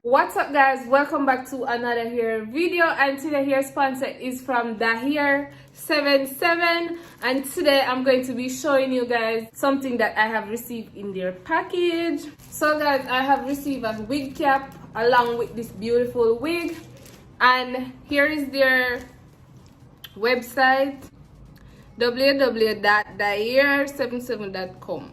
What's up guys, welcome back to another hair video, and today hair sponsor is from Dyhair777, and today I'm going to be showing you guys something that I have received in their package. So guys, I have received a wig cap along with this beautiful wig, and here is their website, www.dyhair777.com.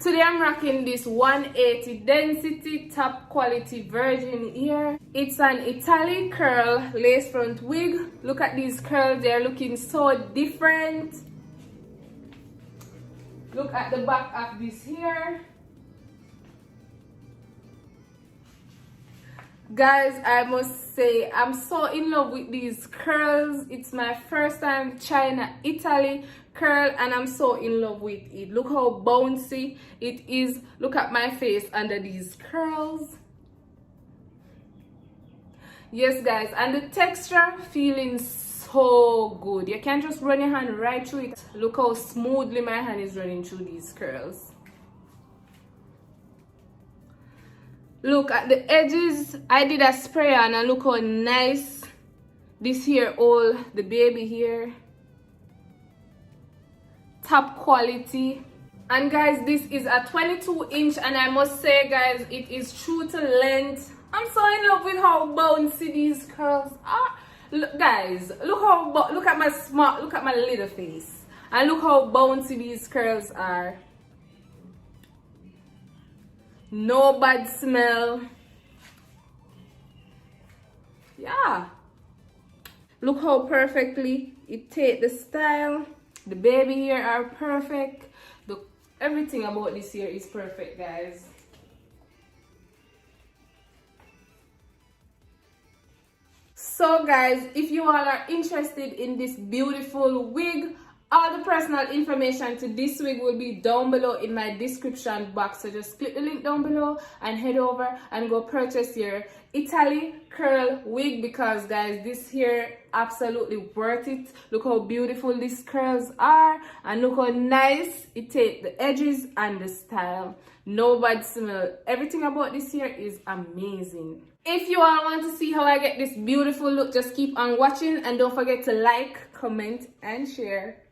Today I'm rocking this 180 density top quality virgin ear. It's an Italy curl lace front wig. Look at these curls, they're looking so different. Look at the back of this hair. Guys, I must say I'm so in love with these curls. It's my first time trying an Italy curl and I'm so in love with it. Look how bouncy it is. Look at my face under these curls. Yes guys, and the texture feeling so good. You can just run your hand right through it. Look how smoothly my hand is running through these curls. Look at the edges. I did a spray on and look how nice this hair all the baby hair. Top quality. And guys, this is a 22-inch and I must say guys, it is true to length. I'm so in love with how bouncy these curls are. Look, guys, look at my little face, and look how bouncy these curls are. No bad smell. Yeah, look how perfectly it takes the style. The baby hair are perfect. Everything about this hair is perfect, guys. So guys, if you all are interested in this beautiful wig, all the personal information to this wig will be down below in my description box. So just click the link down below and head over and go purchase your Italy curl wig, because guys, this hair absolutely worth it. Look how beautiful these curls are and look how nice it takes the edges and the style. No bad smell. Everything about this hair is amazing. If you all want to see how I get this beautiful look, just keep on watching and don't forget to like, comment and share.